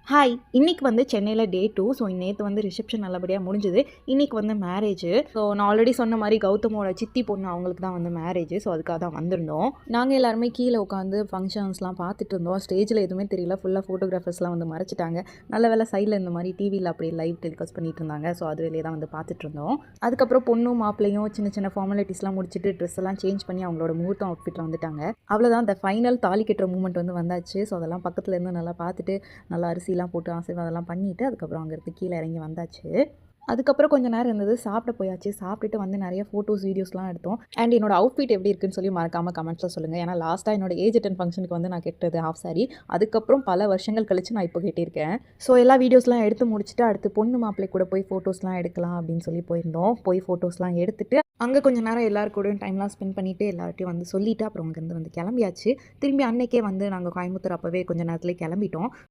Hi! இன்னைக்கு வந்து சென்னையில டே 2. ஸோ நேத்து வந்து ரிசப்ஷன் நல்லபடியா முடிஞ்சது. இன்னைக்கு வந்து மேரேஜு. ஸோ நான் ஆல்ரெடி சொன்ன மாரி கௌதமோட சித்தி பொண்ணு அவங்களுக்கு தான் வந்து மேரேஜு. ஸோ அதுக்காக தான் வந்திருந்தோம். நாங்க எல்லாருமே கீழ உட்காந்து ஃபங்ஷன்ஸ்லாம் பார்த்துட்டு இருந்தோம். ஸ்டேஜில எதுவுமே தெரியல. ஃபுல்லா ஃபோட்டோகிராஃபர்ஸ்லாம் வந்து மறைச்சிட்டாங்க. நல்ல வேளை சைடில் இந்த மாரி டிவியில் அப்படியே லைவ் டெலிகாஸ்ட் பண்ணிட்டு இருந்தாங்க. ஸோ அது வெளியே தான் வந்து பார்த்துட்டு இருந்தோம். அதுக்கப்புறம் பொண்ணும் மாப்பிள்ளையும் சின்ன சின்ன ஃபார்மாலிட்டிஸ்லாம் முடிச்சுட்டு ட்ரெஸ் எல்லாம் சேஞ்ச் பண்ணி அவங்களோட முகூர்த்தம் அவுட்ஃபிட்டில் வந்துட்டாங்க. அவ்வளோதான் அந்த ஃபைனல் தாலி கட்டுற மூமெண்ட் வந்து வந்தாச்சு. ஸோ அதெல்லாம் பக்கத்துல இருந்து நல்லா பார்த்துட்டு நல்லா அரிசிலாம் போட்டு ஆசீர்வாதம்லாம் பண்ணிவிட்டு அதுக்கப்புறம் அங்கேருந்து கீழே இறங்கி வந்தாச்சு. அதுக்கப்புறம் கொஞ்சம் நேரம் இருந்தது, சாப்பிட போயாச்சு. சாப்பிட்டுட்டு வந்து நிறைய ஃபோட்டோஸ் வீடியோஸ்லாம் எடுத்தோம். அண்ட் என்னோட அவுட்ஃபிட் எப்படி இருக்குன்னு சொல்லி மறக்காமல் கமெண்ட்ஸில் சொல்லுங்கள். ஏன்னா லாஸ்ட்டாக என்னோட ஏஜ் அட்டன் ஃபங்க்ஷனுக்கு வந்து நான் கெட்டது ஹாஃப் சாரி. அதுக்கப்புறம் பல வருஷங்கள் கழிச்சு நான் இப்போ கட்டியிருக்கேன். ஸோ எல்லா வீடியோஸ்லாம் எடுத்து முடிச்சுட்டு அடுத்து பொண்ணு மாப்பிள்ளை கூட போய் ஃபோட்டோஸ்லாம் எடுக்கலாம் அப்படின்னு சொல்லி போயிருந்தோம். போய் ஃபோட்டோஸ்லாம் எடுத்துட்டு அங்கே கொஞ்சம் நேரம் எல்லாரு கூடயும் டைம்லாம் ஸ்பெண்ட் பண்ணிவிட்டு எல்லார்ட்டையும் வந்து சொல்லிவிட்டு அப்புறம் அங்கேருந்து வந்து கிளம்பியாச்சு. திரும்பி அன்னைக்கே வந்து நாங்கள் கோயம்புத்தூர் அப்போவே கொஞ்சம் நேரத்துலேயே கிளம்பிட்டோம்.